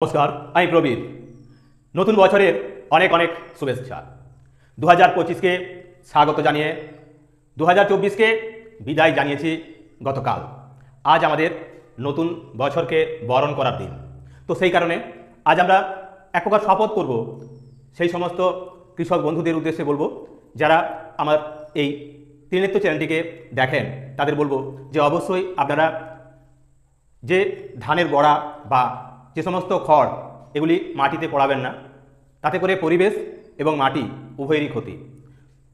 নমস্কার, আমি প্রবীর। নতুন বছরের অনেক অনেক শুভেচ্ছা। 2025কে স্বাগত জানিয়ে 2024কে বিদায় জানিয়েছি গতকাল। আজ আমাদের নতুন বছরকে বরণ করার দিন। তো সেই কারণে আজ আমরা এক প্রকার শপথ করব। সেই সমস্ত কৃষক বন্ধুদের উদ্দেশ্যে বলবো, যারা আমার এই ত্রিনেত্র চ্যানেলটিকে দেখেন, তাদের বলবো যে অবশ্যই আপনারা যে ধানের গোড়া বা যে সমস্ত খড় এগুলি মাটিতে পড়াবেন না, তাতে করে পরিবেশ এবং মাটি উভয়েরই ক্ষতি।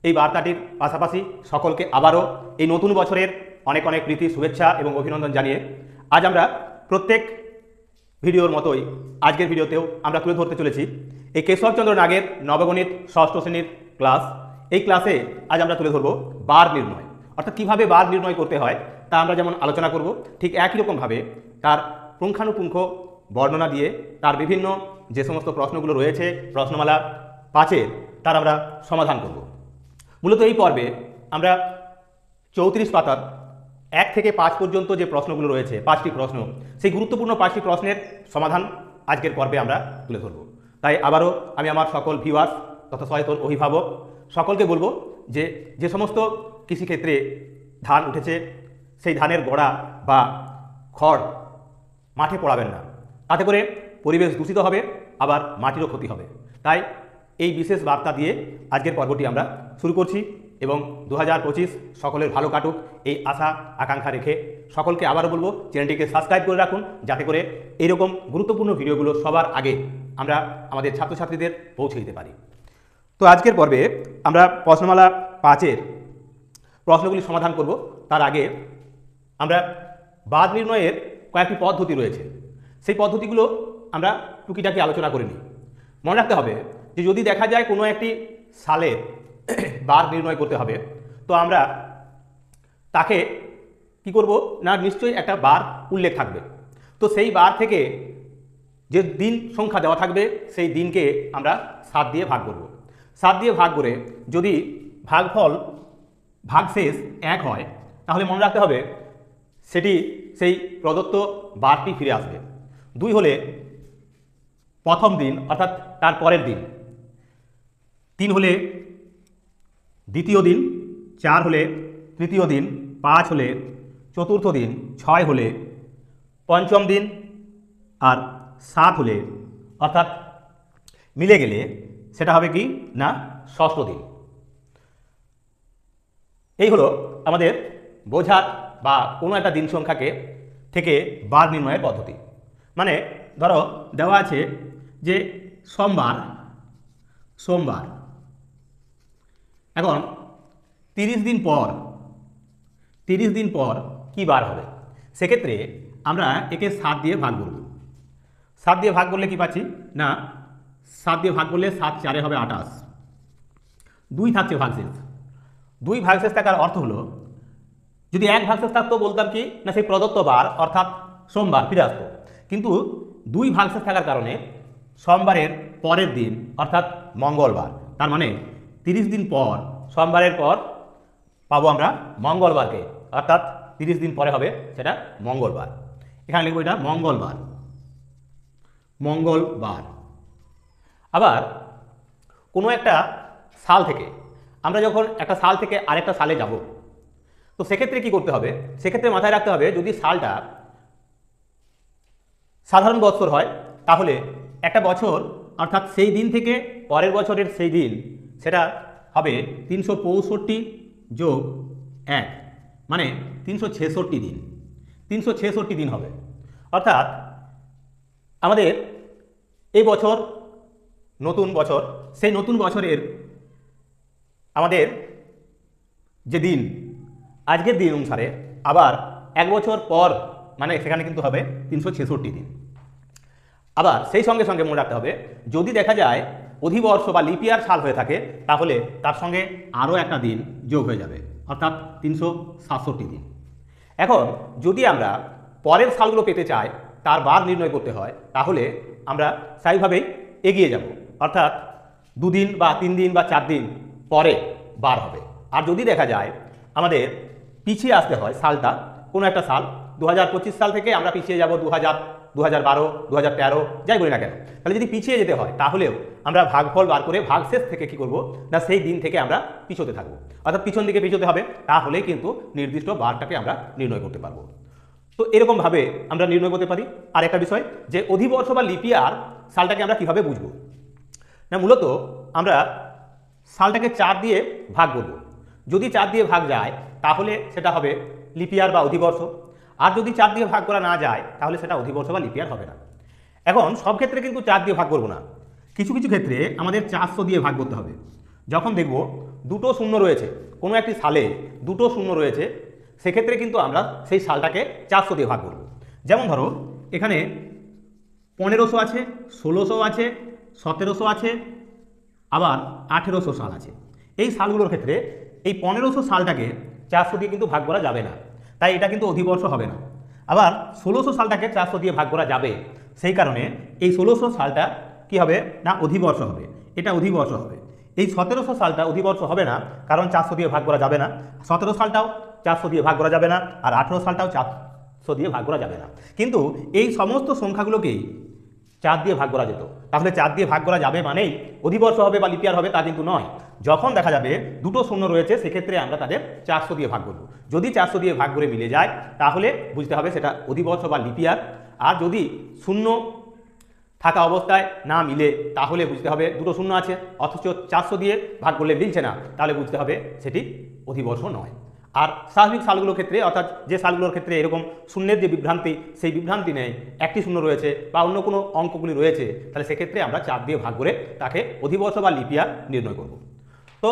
এই বার্তাটির পাশাপাশি সকলকে আবারও এই নতুন বছরের অনেক অনেক প্রীতি, শুভেচ্ছা এবং অভিনন্দন জানিয়ে আজ আমরা প্রত্যেক ভিডিওর মতোই আজকের ভিডিওতেও আমরা তুলে ধরতে চলেছি এই কেশবচন্দ্র নাগের নবগণিত ষষ্ঠ শ্রেণীর ক্লাস। এই ক্লাসে আজ আমরা তুলে ধরব বার নির্ণয়, অর্থাৎ কীভাবে বার নির্ণয় করতে হয় তা আমরা যেমন আলোচনা করব, ঠিক একই রকমভাবে তার পুঙ্খানুপুঙ্খ বর্ণনা দিয়ে তার বিভিন্ন যে সমস্ত প্রশ্নগুলো রয়েছে প্রশ্নমালা 5-এর, তার আমরা সমাধান করব। মূলত এই পর্বে আমরা 34 পাতার 1 থেকে 5 পর্যন্ত যে প্রশ্নগুলো রয়েছে, 5টি প্রশ্ন, সেই গুরুত্বপূর্ণ 5টি প্রশ্নের সমাধান আজকের পর্বে আমরা তুলে ধরব। তাই আবারও আমি আমার সকল ভিউয়ার্স তথা সচেতন অভিভাবক সকলকে বলবো যে যে সমস্ত কৃষিক্ষেত্রে ধান উঠেছে সেই ধানের গোড়া বা খড় মাঠে পড়াবেন না, তাতে করে পরিবেশ দূষিত হবে, আবার মাটিরও ক্ষতি হবে। তাই এই বিশেষ বার্তা দিয়ে আজকের পর্বটি আমরা শুরু করছি এবং 2025 সকলের ভালো কাটুক এই আশা আকাঙ্ক্ষা রেখে সকলকে আবারও বলবো চ্যানেলটিকে সাবস্ক্রাইব করে রাখুন, যাতে করে এইরকম গুরুত্বপূর্ণ ভিডিওগুলো সবার আগে আমরা আমাদের ছাত্রছাত্রীদের পৌঁছে দিতে পারি। তো আজকের পর্বে আমরা প্রশ্নমালা 5-এর প্রশ্নগুলি সমাধান করব। তার আগে আমরা বাদ নির্ণয়ের কয়েকটি পদ্ধতি রয়েছে, সেই পদ্ধতিগুলো আমরা টুকিটাকি আলোচনা করে নিই। মনে রাখতে হবে যে যদি দেখা যায় কোনো একটি সালের বার নির্ণয় করতে হবে, তো আমরা তাকে কি করব না, নিশ্চয়ই একটা বার উল্লেখ থাকবে। তো সেই বার থেকে যে দিন সংখ্যা দেওয়া থাকবে সেই দিনকে আমরা 7 দিয়ে ভাগ করব। 7 দিয়ে ভাগ করে যদি ভাগফল ভাগশেষ 1 হয়, তাহলে মনে রাখতে হবে সেটি সেই প্রদত্ত বারটি ফিরে আসবে। 2 হলে প্রথম দিন অর্থাৎ তার পরের দিন, 3 হলে দ্বিতীয় দিন, 4 হলে তৃতীয় দিন, 5 হলে চতুর্থ দিন, 6 হলে পঞ্চম দিন, আর 7 হলে অর্থাৎ মিলে গেলে সেটা হবে কি না ষষ্ঠ দিন। এই হলো আমাদের বোঝার বা কোনো একটা দিন সংখ্যাকে থেকে বার নির্ণয়ের পদ্ধতি। মানে ধরো দেওয়া আছে যে সোমবার, এখন 30 দিন পর কি বার হবে, সেক্ষেত্রে আমরা একে 7 দিয়ে ভাগ করব। 7 দিয়ে ভাগ করলে কি পাচ্ছি না, 7 দিয়ে ভাগ করলে 7 4 হবে 28, 2 থাকছে ভাগশেষ। 2 ভাগশেষ থাকার অর্থ হলো যদি 1 ভাগশেষ থাকতো বলতাম কি না সেই প্রদত্ত বার অর্থাৎ সোমবার ফিরে আসতো, কিন্তু 2 ভাগশেষ থাকার কারণে সোমবারের পরের দিন অর্থাৎ মঙ্গলবার, তার মানে 30 দিন পর সোমবারের পর পাবো আমরা মঙ্গলবারকে, অর্থাৎ 30 দিন পরে হবে সেটা মঙ্গলবার। এখানে লিখবো এটা মঙ্গলবার। আবার কোনো একটা সাল থেকে আমরা যখন একটা সাল থেকে আরেকটা সালে যাব, তো সেক্ষেত্রে কি করতে হবে, সেক্ষেত্রে মাথায় রাখতে হবে যদি সালটা সাধারণ বছর হয়, তাহলে একটা বছর অর্থাৎ সেই দিন থেকে পরের বছরের সেই দিন সেটা হবে 365 যোগ 1, মানে 366 দিন। 366 দিন হবে। অর্থাৎ আমাদের এই বছর নতুন বছর, সেই নতুন বছরের আমাদের যে দিন আজকের দিন অনুসারে আবার 1 বছর পর, মানে সেখানে কিন্তু হবে 366 দিন। আবার সেই সঙ্গে সঙ্গে মনে রাখতে হবে যদি দেখা যায় অধিবর্ষ বা লিপিয়ার সাল হয়ে থাকে, তাহলে তার সঙ্গে আরও একটা দিন যোগ হয়ে যাবে, অর্থাৎ 367 দিন। এখন যদি আমরা পরের সালগুলো পেতে চাই, তার বার নির্ণয় করতে হয়, তাহলে আমরা স্থায়ীভাবেই এগিয়ে যাব, অর্থাৎ 2 দিন বা 3 দিন বা 4 দিন পরে বার হবে। আর যদি দেখা যায় আমাদের পিছিয়ে আসতে হয় সালটা, কোনো একটা সাল 2025 সাল থেকে আমরা পিছিয়ে যাব 2012, 2013, যাই বলি না কেন। তাহলে যদি পিছিয়ে যেতে হয় তাহলেও আমরা ভাগফল বার করে ভাগশেষ থেকে কি করব না সেই দিন থেকে আমরা পিছোতে থাকবো, অর্থাৎ পিছন দিকে পিছোতে হবে, তাহলেই কিন্তু নির্দিষ্ট বারটাকে আমরা নির্ণয় করতে পারবো। তো এরকমভাবে আমরা নির্ণয় করতে পারি। আর একটা বিষয় যে অধিবর্ষ বা লিপিয়ার সালটাকে আমরা কিভাবে বুঝবো না, মূলত আমরা সালটাকে 4 দিয়ে ভাগ করব। যদি 4 দিয়ে ভাগ যায় তাহলে সেটা হবে লিপিয়ার বা অধিবর্ষ, আর যদি 4 দিয়ে ভাগ করা না যায় তাহলে সেটা অধিবর্ষ বা লিপিয়ার হবে না। এখন সব ক্ষেত্রে কিন্তু 4 দিয়ে ভাগ করব না, কিছু কিছু ক্ষেত্রে আমাদের 400 দিয়ে ভাগ করতে হবে। যখন দেখব দুটো শূন্য রয়েছে, কোনো একটি সালে দুটো শূন্য রয়েছে, সেক্ষেত্রে কিন্তু আমরা সেই সালটাকে 400 দিয়ে ভাগ করব। যেমন ধরো এখানে 1500 আছে, 1600 আছে, 1700 আছে, আবার 1800 সাল আছে। এই সালগুলোর ক্ষেত্রে এই 1500 সালটাকে 400 দিয়ে কিন্তু ভাগ করা যাবে না, তাই এটা কিন্তু অধিবর্ষ হবে না। আবার 1600 সালটাকে 400 দিয়ে ভাগ করা যাবে, সেই কারণে এই 1600 সালটা কি হবে না অধিবর্ষ হবে, এটা অধিবর্ষ হবে। এই 1700 সালটা অধিবর্ষ হবে না, কারণ 400 দিয়ে ভাগ করা যাবে না। 17 সালটাও 400 দিয়ে ভাগ করা যাবে না, আর 18 সালটাও 400 দিয়ে ভাগ করা যাবে না। কিন্তু এই সমস্ত সংখ্যাগুলোকেই 4 দিয়ে ভাগ করা যেত। তাহলে 4 দিয়ে ভাগ করা যাবে মানেই অধিবর্ষ হবে বা লিপিয়ার হবে তা কিন্তু নয়। যখন দেখা যাবে দুটো শূন্য রয়েছে সেক্ষেত্রে আমরা তাদের 400 দিয়ে ভাগ করব। যদি 400 দিয়ে ভাগ করে মিলে যায় তাহলে বুঝতে হবে সেটা অধিবর্ষ বা লিপিয়ার। আর যদি শূন্য থাকা অবস্থায় না মিলে তাহলে বুঝতে হবে দুটো শূন্য আছে অথচ 400 দিয়ে ভাগ করলে মিলছে না, তাহলে বুঝতে হবে সেটি অধিবর্ষ নয়। আর স্বাভাবিক সালগুলোর ক্ষেত্রে, অর্থাৎ যে সালগুলোর ক্ষেত্রে এরকম শূন্যের যে বিভ্রান্তি, সেই বিভ্রান্তি নেই, একটি শূন্য রয়েছে বা অন্য কোনো অঙ্কগুলি রয়েছে, তাহলে সেক্ষেত্রে আমরা 4 দিয়ে ভাগ করে তাকে অধিবর্ষ বা লিপিয়ার নির্ণয় করব। তো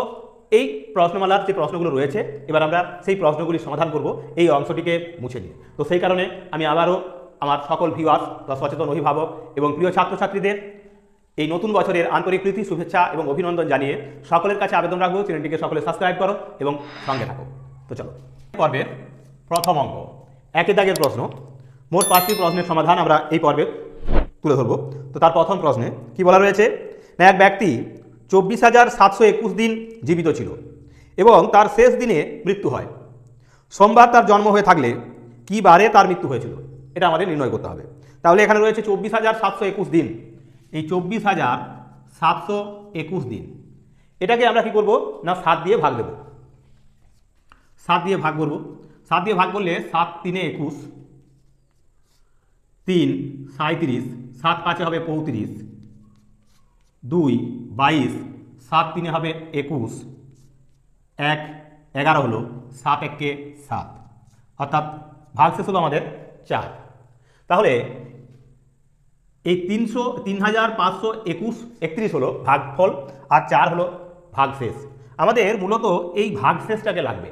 এই প্রশ্নমালার যে প্রশ্নগুলো রয়েছে এবার আমরা সেই প্রশ্নগুলি সমাধান করব এই অংশটিকে মুছে নিয়ে। তো সেই কারণে আমি আবারও আমার সকল ভিউয়ার্স বা সচেতন অভিভাবক এবং প্রিয় ছাত্রছাত্রীদের এই নতুন বছরের আন্তরিক প্রীতি, শুভেচ্ছা এবং অভিনন্দন জানিয়ে সকলের কাছে আবেদন রাখবো চ্যানেলটিকে সকলে সাবস্ক্রাইব করো এবং সঙ্গে থাকো। তো চলো পর্বের প্রথম অঙ্ক, একের দাগের প্রশ্ন। মোট 5টি প্রশ্নের সমাধান আমরা এই পর্বে তুলে ধরবো। তো তার প্রথম প্রশ্নে কি বলা রয়েছে না, এক ব্যক্তি 24,721 দিন জীবিত ছিল এবং তার শেষ দিনে মৃত্যু হয়। সোমবার তার জন্ম হয়ে থাকলে কি বারে তার মৃত্যু হয়েছিল, এটা আমাদের নির্ণয় করতে হবে। তাহলে এখানে রয়েছে 24,721 দিন। এই 24,721 দিন এটাকে আমরা কি করব না 7 দিয়ে ভাগ দেব। 7 দিয়ে ভাগ করব। 7 দিয়ে ভাগ করলে 7 3 21, 3 37, 7 5 হবে 35, 2 22, 7 3 হবে 21, 1 11 হলো, 7 1 7, অর্থাৎ ভাগশেষ হলো আমাদের 4। তাহলে এই 3,521 হলো ভাগফল আর 4 হলো ভাগশেষ। আমাদের মূলত এই ভাগশেষটাকে লাগবে।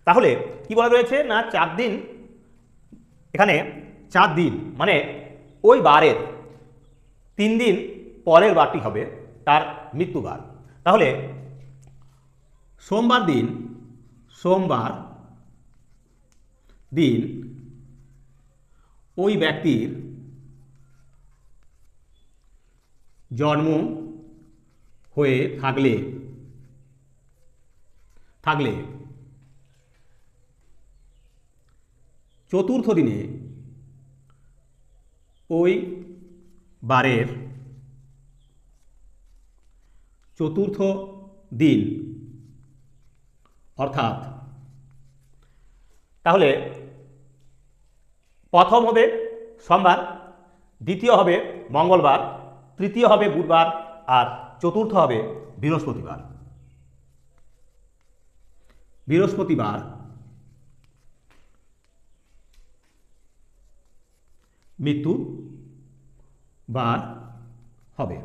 তাহলে কি বলা রয়েছে না 4 দিন, এখানে 4 দিন মানে ওই বারের 3 দিন পরের বারটি হবে তার মৃত্যুবার। তাহলে সোমবার দিন ওই ব্যক্তির জন্ম হয়ে থাকলে চতুর্থ দিনে ওই বারের চতুর্থ দিন অর্থাৎ, তাহলে প্রথম হবে সোমবার, দ্বিতীয় হবে মঙ্গলবার, তৃতীয় হবে বুধবার, আর চতুর্থ হবে বৃহস্পতিবার। মৃত্যু বার হবে,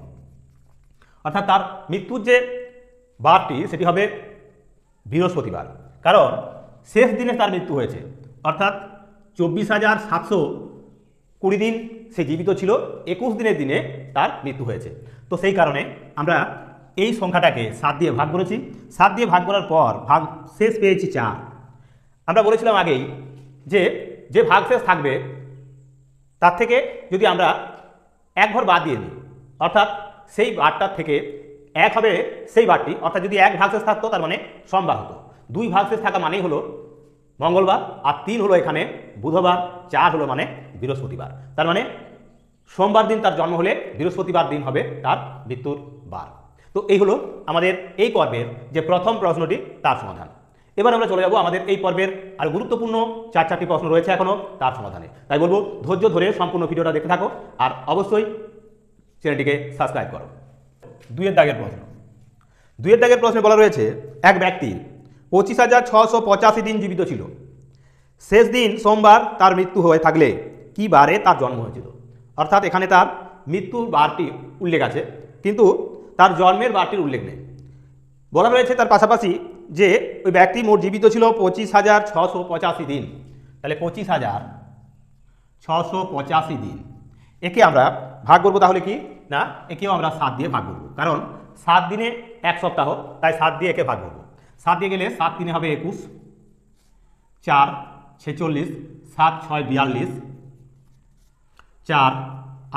অর্থাৎ তার মৃত্যুর যে বারটি সেটি হবে বৃহস্পতিবার, কারণ শেষ দিনে তার মৃত্যু হয়েছে। অর্থাৎ 24,720 দিন সে জীবিত ছিল, 21 দিনের দিনে তার মৃত্যু হয়েছে। তো সেই কারণে আমরা এই সংখ্যাটাকে 7 দিয়ে ভাগ করেছি। 7 দিয়ে ভাগ করার পর ভাগ শেষ পেয়েছি 4। আমরা বলেছিলাম আগেই যে যে ভাগ শেষ থাকবে তার থেকে যদি আমরা এক ঘর বাদ দিয়ে দিই, অর্থাৎ সেই বারটার থেকে 1 হবে সেই বারটি, অর্থাৎ যদি 1 ভাগশেষ থাকতো তার মানে সোমবার হতো, 2 ভাগশেষ থাকা মানেই হলো মঙ্গলবার, আর 3 হলো এখানে বুধবার, 4 হলো মানে বৃহস্পতিবার। তার মানে সোমবার দিন তার জন্ম হলে বৃহস্পতিবার দিন হবে তার মৃত্যুর বার। তো এই হলো আমাদের এই পর্বের যে প্রথম প্রশ্নটি তার সমাধান। এবার আমরা চলে যাব আমাদের এই পর্বের আর গুরুত্বপূর্ণ 4টি প্রশ্ন রয়েছে এখনও তার সমাধানে। তাই বলবো ধৈর্য ধরে সম্পূর্ণ ভিডিওটা দেখতে থাকো আর অবশ্যই চ্যানেলটিকে সাবস্ক্রাইব করো। 2 দাগের প্রশ্ন। 2 দাগের প্রশ্নে বলা রয়েছে এক ব্যক্তি 25,685 দিন জীবিত ছিল, শেষ দিন সোমবার তার মৃত্যু হয়ে থাকলে কি বারে তার জন্ম হয়েছিল। অর্থাৎ এখানে তার মৃত্যুর বারটি উল্লেখ আছে কিন্তু তার জন্মের বারটির উল্লেখ নেই। বলা রয়েছে তার পাশাপাশি যে ওই ব্যক্তি মোট জীবিত ছিল 25,685 দিন। তাহলে 25,685 দিন একে আমরা ভাগ করবো, তাহলে কি না একেও আমরা 7 দিয়ে ভাগ করবো, কারণ 7 দিনে 1 সপ্তাহ, তাই 7 দিয়ে একে ভাগ করবো। 7 দিয়ে গেলে 7 দিনে হবে 21, 4 46, 7 6 42, 4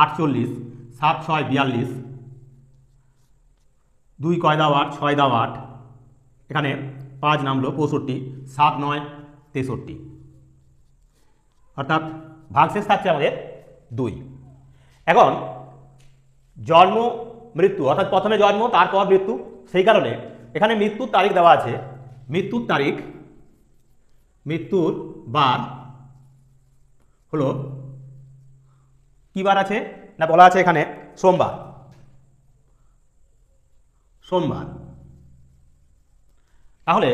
48, 7 6 42, 2 কয় দাও 8, 6 দাও 8, এখানে 5 নামলো 65, 7 9 63, অর্থাৎ ভাগশেষ থাকছে আমাদের 2। এখন জন্ম মৃত্যু অর্থাৎ প্রথমে জন্ম তারপর মৃত্যু, সেই কারণে এখানে মৃত্যুর তারিখ দেওয়া আছে। মৃত্যুর তারিখ, মৃত্যুর বার হলো কি বার আছে না বলা আছে এখানে সোমবার। সোমবার তাহলে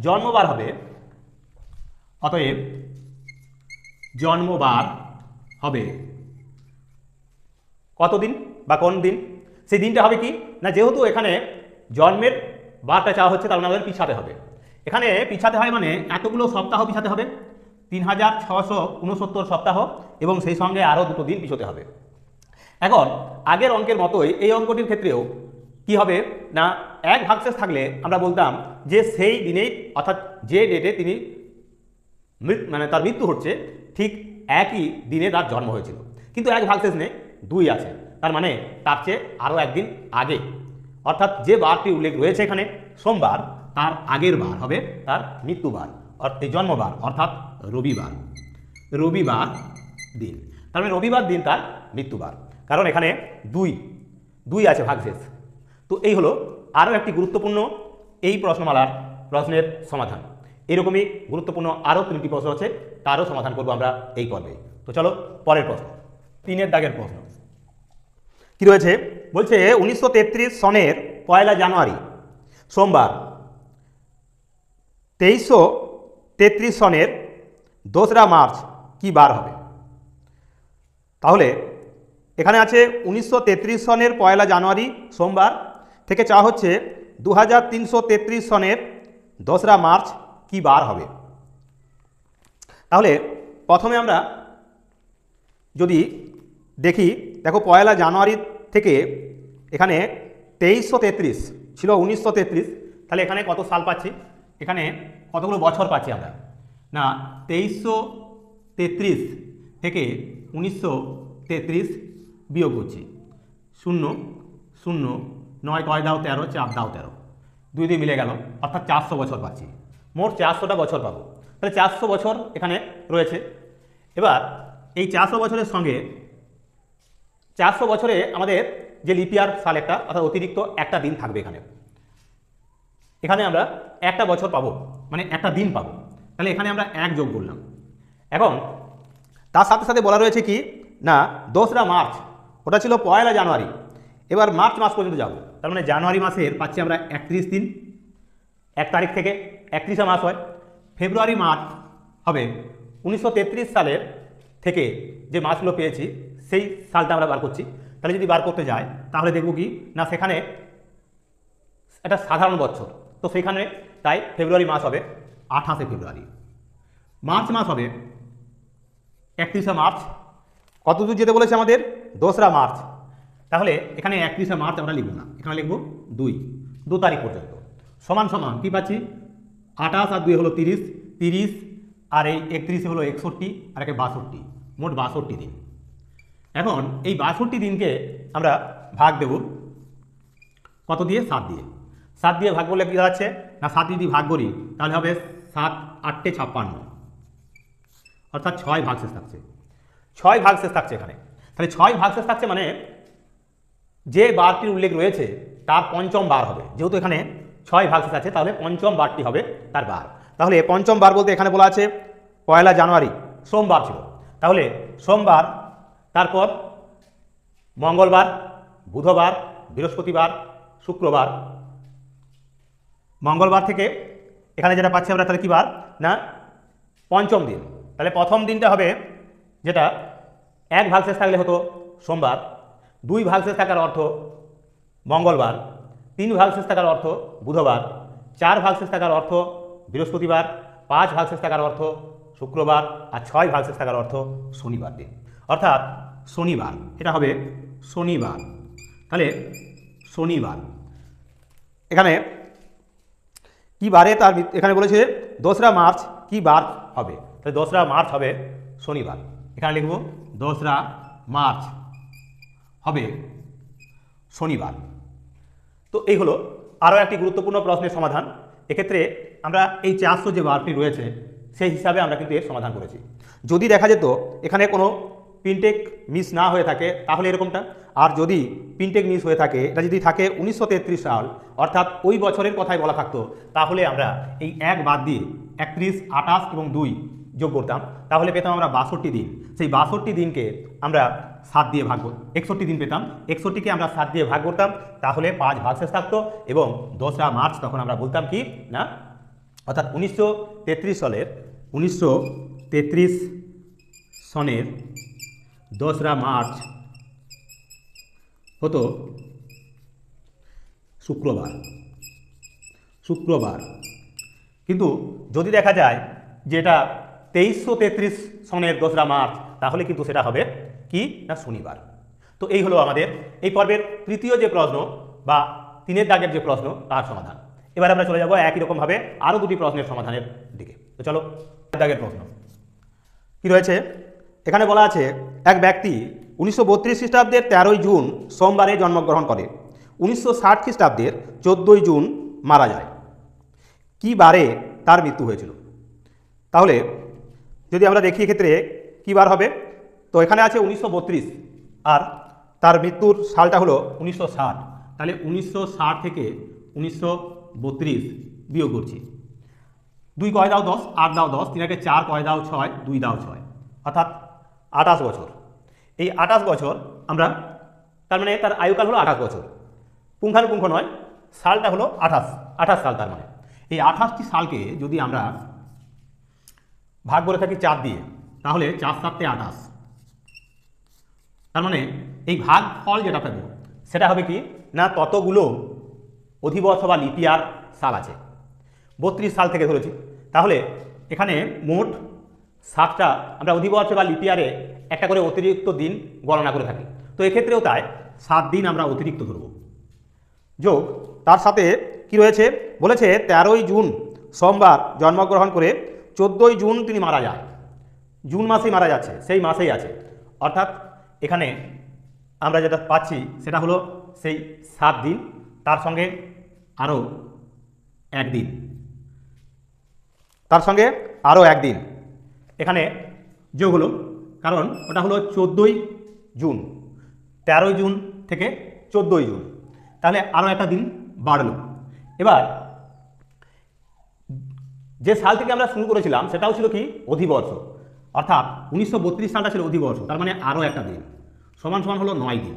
জন্মবার হবে, অতএব জন্মবার হবে কতদিন বা কোন দিন? সেই দিনটা হবে কি না, যেহেতু এখানে জন্মের বারটা চাওয়া হচ্ছে তার মানে আমাদের পিছাতে হবে। এখানে পিছাতে হয় মানে এতগুলো সপ্তাহ পিছাতে হবে, 3,669 সপ্তাহ, এবং সেই সঙ্গে আরও 2 দিন পিছোতে হবে। এখন আগের অঙ্কের মতোই এই অঙ্কটির ক্ষেত্রেও কি হবে না, এক ভাগশেষ থাকলে আমরা বলতাম যে সেই দিনেই অর্থাৎ যে ডেটে তিনি মানে তার মৃত্যু হচ্ছে ঠিক একই দিনে তার জন্ম হয়েছিল, কিন্তু এক ভাগশেষ নেই, 2 আছে, তার মানে তার চেয়ে আরও একদিন আগে, অর্থাৎ যে বারটি উল্লেখ রয়েছে এখানে সোমবার তার আগের বার হবে তার মৃত্যুবার অর্থাৎ জন্মবার, অর্থাৎ রবিবার। রবিবার দিন, তার মানে রবিবার দিন তার মৃত্যুবার, কারণ এখানে 2 আছে ভাগশেষ। তো এই হলো আরও একটি গুরুত্বপূর্ণ এই প্রশ্নমালার প্রশ্নের সমাধান। এরকমই গুরুত্বপূর্ণ আরও 3টি প্রশ্ন আছে, তারও সমাধান করব আমরা এই পর্বে। তো চলো পরের প্রশ্ন, 3 দাগের প্রশ্ন কি রয়েছে, বলছে 1933 সনের 1 জানুয়ারি সোমবার 2333 সনের 2রা মার্চ কি বার হবে। তাহলে এখানে আছে 1933 সনের 1 জানুয়ারি সোমবার থেকে চাওয়া হচ্ছে 2333 সনের 2রা মার্চ কি বার হবে। তাহলে প্রথমে আমরা যদি দেখি, দেখো 1 জানুয়ারি থেকে এখানে 2333 ছিল 1933, তাহলে এখানে কত সাল পাচ্ছি, এখানে কতগুলো বছর পাচ্ছি আমরা না, 2333 থেকে 1933 বিয়োগ করছি, 0 0 9 কয় দাও 13, 4 দাও 13, 2 দিয়ে মিলে গেল, অর্থাৎ 400 বছর পাচ্ছি, মোট 400টা বছর পাবো। তাহলে 400 বছর এখানে রয়েছে। এবার এই 400 বছরের সঙ্গে 400 বছরে আমাদের যে লিপিয়ার সাল একটা অর্থাৎ অতিরিক্ত একটা দিন থাকবে এখানে, এখানে আমরা একটা বছর পাবো মানে একটা দিন পাবো, তাহলে এখানে আমরা 1 যোগ করলাম। এখন তার সাথে সাথে বলা রয়েছে কি না 2রা মার্চ, ওটা ছিল 1 জানুয়ারি, এবার মার্চ মাস পর্যন্ত যাব, তার মানে জানুয়ারি মাসের পাচ্ছি আমরা 31 দিন, 1 তারিখ থেকে 31 মাস হয়। ফেব্রুয়ারি মার্চ হবে 1933 সালের থেকে যে মাসগুলো পেয়েছি সেই সালটা আমরা বার করছি, তাহলে যদি বার করতে যাই তাহলে দেখব কি না সেখানে একটা সাধারণ বছর, তো সেখানে তাই ফেব্রুয়ারি মাস হবে 28 ফেব্রুয়ারি, মার্চ মাস হবে 31 মার্চ, কত দূর যেতে বলেছে আমাদের 2রা মার্চ, তাহলে এখানে 31 মার্চ আমরা লিখব না, এখানে লিখব 2 তারিখ পর্যন্ত, সমান সমান কি পাচ্ছি 28 আর 2 হলো 30, 30 আর এই 31 হলো 61 আর একে 62, মোট 62 দিন। এখন এই 62 দিনকে আমরা ভাগ দেব কত দিয়ে, 7 দিয়ে। 7 দিয়ে ভাগ করলে কি দাঁড়াচ্ছে না, 7 যদি ভাগ করি তাহলে হবে 7 8 56, অর্থাৎ 6 ভাগশেষ থাকছে। 6 ভাগশেষ থাকছে এখানে। তাহলে 6 ভাগশেষ থাকছে মানে যে বারটির উল্লেখ রয়েছে তার পঞ্চম বার হবে। যেহেতু এখানে 6 ভাগশেষ আছে তাহলে পঞ্চম বারটি হবে তার বার। তাহলে পঞ্চম বার বলতে এখানে বলা আছে 1 জানুয়ারি সোমবার ছিল, তাহলে সোমবার, তারপর মঙ্গলবার, বুধবার, বৃহস্পতিবার, শুক্রবার। মঙ্গলবার থেকে এখানে যেটা পাচ্ছি আমরা তাহলে কী বার না পঞ্চম দিন। তাহলে প্রথম দিনটা হবে যেটা 1 ভাগশেষ থাকলে হতো সোমবার, 2 ভাগশেষ থাকার অর্থ মঙ্গলবার, 3 ভাগশেষ থাকার অর্থ বুধবার, 4 ভাগশেষ থাকার অর্থ বৃহস্পতিবার, 5 ভাগশেষ থাকার অর্থ শুক্রবার, আর 6 ভাগশেষ থাকার অর্থ শনিবার দিন, অর্থাৎ শনিবার। এটা হবে শনিবার। তাহলে শনিবার এখানে কি বারে তার এখানে বলেছে 2রা মার্চ কি বার হবে, তাহলে 2রা মার্চ হবে শনিবার। এখানে লিখব 2রা মার্চ হবে শনিবার। তো এই হলো আরও একটি গুরুত্বপূর্ণ প্রশ্নের সমাধান। এক্ষেত্রে আমরা এই 400 যে বারটি রয়েছে সেই হিসাবে আমরা কিন্তু এর সমাধান করেছি। যদি দেখা যেত এখানে কোনো প্রিন্টেক মিস না হয়ে থাকে তাহলে এরকমটা, আর যদি প্রিন্টেক মিস হয়ে থাকে, এটা যদি থাকে 1933 সাল অর্থাৎ ওই বছরের কথাই বলা থাকতো, তাহলে আমরা এই 1 বাদ দিয়ে 31, 28 এবং 2 যোগ করতাম, তাহলে পেতাম আমরা 62 দিন। সেই 62 দিনকে আমরা 7 দিয়ে ভাগ, 61 দিন পেতাম। 61কে আমরা 7 দিয়ে ভাগ করতাম, তাহলে 5 ভাগশেষ থাকতো এবং 2রা মার্চ তখন আমরা বলতাম কি না, অর্থাৎ 1933 সনের 2রা মার্চ হতো শুক্রবার। কিন্তু যদি দেখা যায় যে এটা 2333 সনের 2রা মার্চ, তাহলে কিন্তু সেটা হবে কি না শনিবার। তো এই হলো আমাদের এই পর্বের তৃতীয় যে প্রশ্ন বা 3 দাগের যে প্রশ্ন তার সমাধান। এবার আমরা চলে যাব একই রকমভাবে আরও 2টি প্রশ্নের সমাধানের দিকে। তো চলো, 4 দাগের প্রশ্ন কি রয়েছে এখানে বলা আছে, এক ব্যক্তি 1932 খ্রিস্টাব্দের 13ই জুন সোমবারে জন্মগ্রহণ করে, 1960 খ্রিস্টাব্দের 14ই জুন মারা যায়। কি বারে তার মৃত্যু হয়েছিল? তাহলে যদি আমরা দেখি এক্ষেত্রে কী বার হবে, তো এখানে আছে 1932 আর তার মৃত্যুর সালটা হলো 1960। তাহলে 1960 থেকে 1932 বিয়োগ করছি, 2 কয় দাও 10, 8 দাও 10, 3 4 কয় দাও 6, 2 দাও 6, অর্থাৎ 28 বছর। এই 28 বছর আমরা, তার মানে তার আয়ুকাল হলো 28 বছর, পুঙ্খানুপুঙ্খ নয়, সালটা হলো 28 সাল। তার মানে এই 28টি সালকে যদি আমরা ভাগ করে থাকি 4 দিয়ে, তাহলে 4 7 28, তার মানে এই ভাগ ফল যেটা পাবো সেটা হবে কি না ততগুলো অধিবর্ষ বা লিপিয়ার সাল আছে, 32 সাল থেকে ধরেছি। তাহলে এখানে মোট 7টা আমরা অধিবর্ষ বা লিপিয়ারে একটা করে অতিরিক্ত দিন গণনা করে থাকি। তো এক্ষেত্রেও তাই 7 দিন আমরা অতিরিক্ত ধরব। যোগ তার সাথে কি রয়েছে বলেছে 13ই জুন সোমবার জন্মগ্রহণ করে 14ই জুন তিনি মারা যায়। জুন মাসেই মারা যাচ্ছে, সেই মাসেই আছে, অর্থাৎ এখানে আমরা যেটা পাচ্ছি সেটা হলো সেই 7 দিন, তার সঙ্গে আরও 1 দিন, তার সঙ্গে আরও 1 দিন এখানে যোগ হলো, কারণ ওটা হলো 14ই জুন, 13ই জুন থেকে 14ই জুন, তাহলে আরও একটা দিন বাড়লো। এবার যে সাল থেকে আমরা শুরু করেছিলাম সেটাও ছিল কি অধিবর্ষ, অর্থাৎ 1932 সালটা ছিল অধিবর্ষ, তার মানে আরও একটা দিন সমান সমান হলো 9 দিন।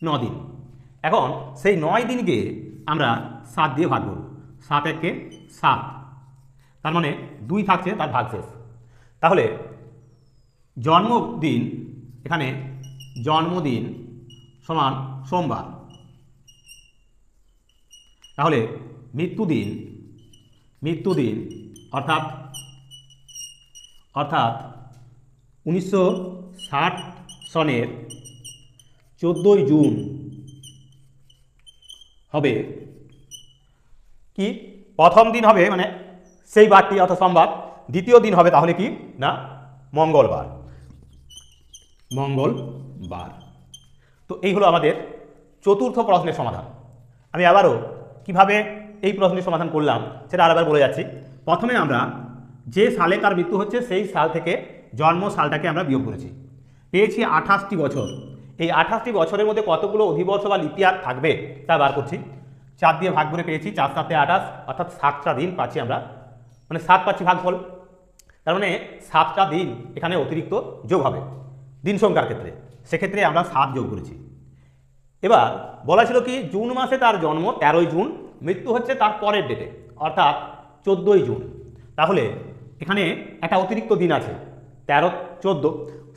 9 দিন। এখন সেই 9 দিনকে আমরা 7 দিয়ে ভাগ করব, 7 একে 7, তার মানে 2 থাকছে তার ভাগশেষ। তাহলে জন্মদিন, এখানে জন্মদিন সমান সোমবার, তাহলে মৃত্যুদিন অর্থাৎ 1960 সনের 14ই জুন হবে কি প্রথম দিন হবে, মানে সেই বারটি অর্থাৎ সোমবার। দ্বিতীয় দিন হবে তাহলে কি না মঙ্গলবার। তো এই হলো আমাদের চতুর্থ প্রশ্নের সমাধান। আমি আবারও কিভাবে এই প্রশ্নের সমাধান করলাম সেটা আরেকবার বলে যাচ্ছি। প্রথমে আমরা যে সালে তার মৃত্যু হচ্ছে সেই সাল থেকে জন্ম সালটাকে আমরা বিয়োগ করেছি, পেয়েছি 28টি বছর। এই 28টি বছরের মধ্যে কতগুলো অধিবর্ষ বা লিপিয়ার থাকবে তা বার করছি। 4 দিয়ে ভাগ করে পেয়েছি 4 7 28, অর্থাৎ 7টা দিন পাচ্ছি আমরা, মানে 7 পাচ্ছি ভাগফল। তার মানে 7টা দিন এখানে অতিরিক্ত যোগ হবে দিন সংখ্যার ক্ষেত্রে, সেক্ষেত্রে আমরা 7 যোগ করেছি। এবার বলা ছিল কি জুন মাসে তার জন্ম 13ই জুন, মৃত্যু হচ্ছে তার পরের ডেটে অর্থাৎ 14ই জুন। তাহলে এখানে একটা অতিরিক্ত দিন আছে 13 14,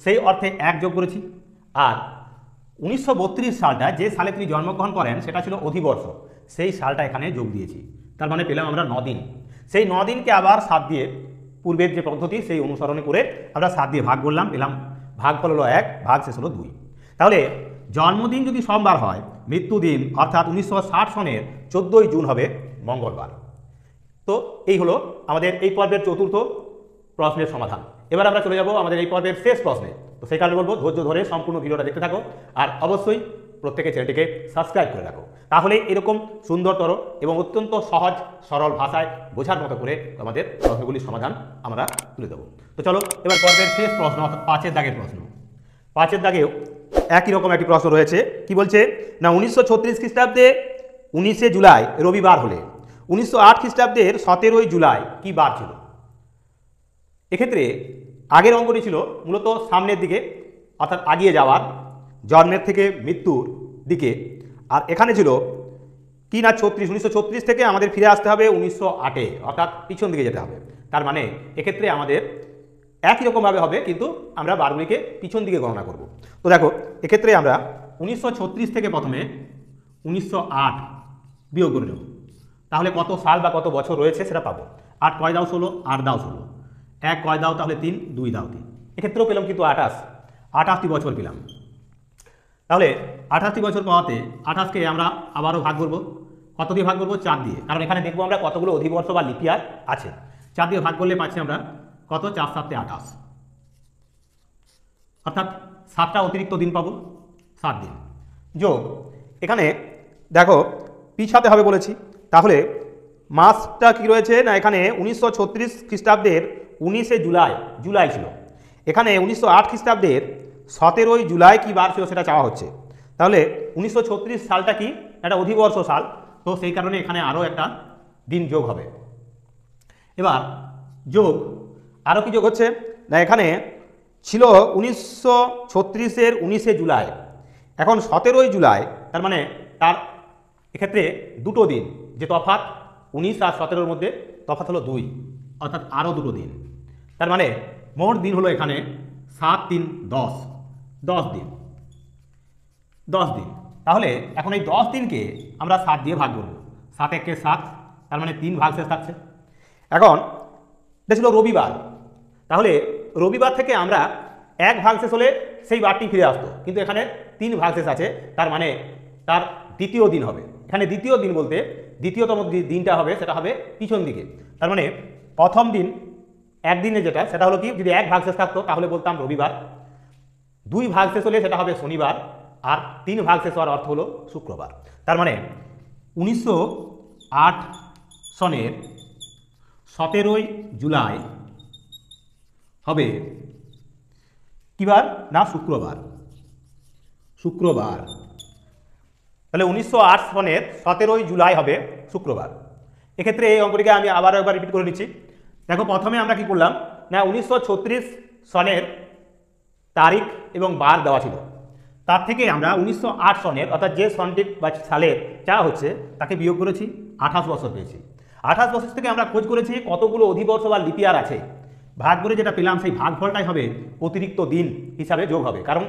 সেই অর্থে 1 যোগ করেছি। আর 1932 সালটা যে সালে তিনি জন্মগ্রহণ করেন সেটা ছিল অধিবর্ষ, সেই সালটা এখানে যোগ দিয়েছি। তার মানে পেলাম আমরা 9 দিন। সেই 9 দিনকে আবার 7 দিয়ে, পূর্বের যে পদ্ধতি সেই অনুসরণে করে আমরা 7 দিয়ে ভাগ করলাম, পেলাম ভাগফল হলো 1, ভাগ শেষ হলো 2। তাহলে জন্মদিন যদি সোমবার হয়, মৃত্যুদিন অর্থাৎ 1960 সনের 14ই জুন হবে মঙ্গলবার। তো এই হলো আমাদের এই পর্বের চতুর্থ প্রশ্নের সমাধান। এবার আমরা চলে যাব আমাদের এই পর্বের শেষ প্রশ্নে। তো সেই কারণে বলবো ধৈর্য ধরে সম্পূর্ণ ভিডিওটা দেখতে থাকো, আর অবশ্যই প্রত্যেকে চ্যানেলটিকে সাবস্ক্রাইব করে রাখো, তাহলে এরকম সুন্দরতর এবং অত্যন্ত সহজ সরল ভাষায় বোঝার মতো করে আমাদের প্রশ্নগুলির সমাধান আমরা তুলে দেবো। তো চলো এবার পর্বের শেষ প্রশ্ন, অর্থাৎ 5-এর দাগের প্রশ্ন। 5-এর দাগেও একই রকম একটি প্রশ্ন রয়েছে। কি বলছে না, 1936 খ্রিস্টাব্দে 19শে জুলাই রবিবার হলে 1908 খ্রিস্টাব্দের 17ই জুলাই কি বার ছিল? এক্ষেত্রে আগের অঙ্কটি ছিল মূলত সামনের দিকে, অর্থাৎ আগিয়ে যাওয়ার, জন্মের থেকে মৃত্যুর দিকে। আর এখানে ছিল কি না 1936 থেকে আমাদের ফিরে আসতে হবে 1908-এ, অর্থাৎ পিছন দিকে যেতে হবে। তার মানে এক্ষেত্রে আমাদের একই রকমভাবে হবে, কিন্তু আমরা বারগুলিকে পিছন দিকে গণনা করব। তো দেখো এক্ষেত্রে আমরা 1936 থেকে প্রথমে 1908 বিয়োগ করে নেব, তাহলে কত সাল বা কত বছর রয়েছে সেটা পাবো। 8 কয় দাও 16, 8 দাও 16, 1 কয় দাও তাহলে 3, 2 দাও 3। এক্ষেত্রেও পেলাম কিন্তু 28টি বছর পেলাম। তাহলে 28টি বছর পাওয়াতে 28কে আমরা আবারও ভাগ করব। কত দিয়ে ভাগ করব? 4 দিয়ে, কারণ এখানে দেখবো আমরা কতগুলো অধিবর্ষ বা লিপিয়ার আছে। 4 দিয়ে ভাগ করলে পাচ্ছি আমরা কত, 4 7 28, অর্থাৎ 7টা অতিরিক্ত দিন পাবো, 7 দিন যোগ। এখানে দেখো পিছাতে হবে বলেছি, তাহলে মাসটা কি রয়েছে না, এখানে 1936 খ্রিস্টাব্দের 19শে জুলাই ছিল। এখানে 1908 খ্রিস্টাব্দের 17ই জুলাই কি বার ছিল সেটা চাওয়া হচ্ছে। তাহলে 1936 সালটা কি একটা অধিবর্ষ সাল, তো সেই কারণে এখানে আরও একটা দিন যোগ হবে। এবার যোগ আরও কি যোগ হচ্ছে না, এখানে ছিল 1936-এর 19শে জুলাই, এখন 17ই জুলাই, তার মানে তার এক্ষেত্রে দুটো দিন যে তফাৎ, 19 আর 17-এর মধ্যে তফাৎ হলো 2, অর্থাৎ আরও দুটো দিন। তার মানে মোট দিন হলো এখানে 7 3 10, 10 দিন, 10 দিন। তাহলে এখন এই 10 দিনকে আমরা 7 দিয়ে ভাগ করব। 7 1 7, তার মানে 3 ভাগ শেষ থাকছে। এখন এটা ছিল রবিবার, তাহলে রবিবার থেকে আমরা 1 ভাগ শেষ হলে সেই বারটি ফিরে আসতো, কিন্তু এখানে 3 ভাগ শেষ আছে, তার মানে তার দ্বিতীয় দিন হবে। এখানে দ্বিতীয় দিন বলতে দ্বিতীয়তম দিনটা হবে, সেটা হবে পিছন দিকে। তার মানে প্রথম দিন একদিনে যেটা, সেটা হলো কি, যদি 1 ভাগ শেষ থাকতো তাহলে বলতাম রবিবার, 2 ভাগ শেষ হলে সেটা হবে শনিবার, আর 3 ভাগ শেষ হওয়ার অর্থ হলো শুক্রবার। তার মানে 1908 সনের 17ই জুলাই হবে কিবার না, শুক্রবার। শুক্রবার, তাহলে 1908 সনের 17ই জুলাই হবে শুক্রবার। এক্ষেত্রে এই অঙ্কটিকে আমি আবার একবার রিপিট করে নিচ্ছি। দেখো প্রথমে আমরা কি করলাম না, 1936 সনের তারিখ এবং বার দেওয়া ছিল, তার থেকে আমরা 1908 সনের, অর্থাৎ যে সনটি বা সালের চাওয়া হচ্ছে তাকে বিয়োগ করেছি, 28 বছর পেয়েছি। 28 বছর থেকে আমরা খোঁজ করেছি কতগুলো অধিবর্ষ বা লিপিয়ার আছে, ভাগ করে যেটা পেলাম সেই ভাগফলটাই হবে অতিরিক্ত দিন হিসাবে যোগ হবে, কারণ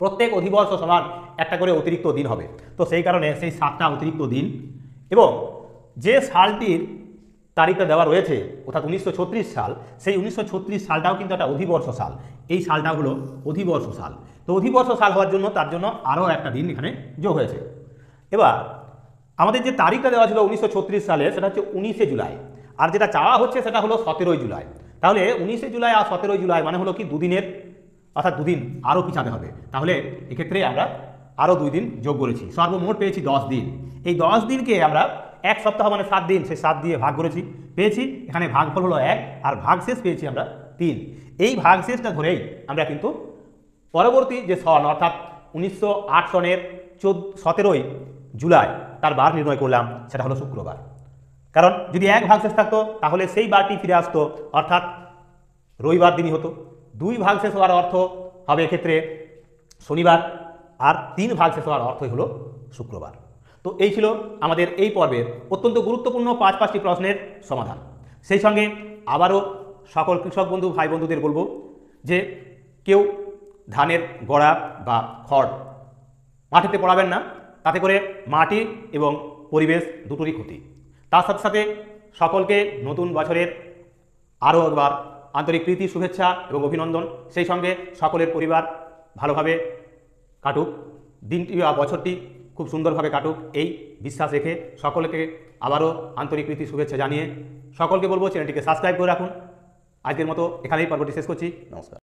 প্রত্যেক অধিবর্ষ সমান একটা করে অতিরিক্ত দিন হবে। তো সেই কারণে সেই 7টা অতিরিক্ত দিন, এবং যে সালটির তারিখটা দেওয়া রয়েছে অর্থাৎ 1936 সাল, সেই 1936 সালটাও কিন্তু একটা অধিবর্ষ সাল। এই সালটা হলো অধিবর্ষ সাল। তো অধিবর্ষ সাল হওয়ার জন্য তার জন্য আরও একটা দিন এখানে যোগ হয়েছে। এবার আমাদের যে তারিখটা দেওয়া ছিল 1936 সালে, সেটা হচ্ছে 19শে জুলাই, আর যেটা চাওয়া হচ্ছে সেটা হলো 17ই জুলাই। তাহলে 19শে জুলাই আর 17ই জুলাই মানে হলো কি 2 দিনের, অর্থাৎ 2 দিন আরও পিছাতে হবে। তাহলে এক্ষেত্রে আমরা আরও 2 দিন যোগ করেছি, সর্বমোট পেয়েছি 10 দিন। এই 10 দিনকে আমরা 1 সপ্তাহ মানে 7 দিন, সেই 7 দিয়ে ভাগ করেছি, পেয়েছি এখানে ভাগফল হলো 1, আর ভাগশেষ পেয়েছি আমরা 3। এই ভাগশেষটা ধরেই আমরা কিন্তু পরবর্তী যে সন অর্থাৎ 1908 সনের 17ই জুলাই তার বার নির্ণয় করলাম, সেটা হলো শুক্রবার। কারণ যদি এক ভাগশেষ থাকতো তাহলে সেই বারটি ফিরে আসতো, অর্থাৎ রবিবার দিনই হতো। 2 ভাগশেষ হওয়ার অর্থ হবে এক্ষেত্রে শনিবার, আর 3 ভাগশেষ হওয়ার অর্থই হলো শুক্রবার। তো এই ছিল আমাদের এই পর্বের অত্যন্ত গুরুত্বপূর্ণ 5টি প্রশ্নের সমাধান। সেই সঙ্গে আবারও সকল কৃষক বন্ধু ভাই বন্ধুদের বলবো যে কেউ ধানের গোড়া বা খড় মাটিতে পড়াবেন না, তাতে করে মাটি এবং পরিবেশ দুটোরই ক্ষতি। তার সাথে সাথে সকলকে নতুন বছরের আরও একবার আন্তরিক প্রীতি, শুভেচ্ছা এবং অভিনন্দন। সেই সঙ্গে সকলের পরিবার ভালোভাবে কাটুক, দিনটি বা বছরটি খুব সুন্দরভাবে কাটুক, এই বিশ্বাস রেখে সকলকে আবারও আন্তরিক প্রীতি, শুভেচ্ছা জানিয়ে সকলকে বলবো চ্যানেলটিকে সাবস্ক্রাইব করে রাখুন। আজকের মতো এখানেই পর্বটি শেষ করছি। নমস্কার।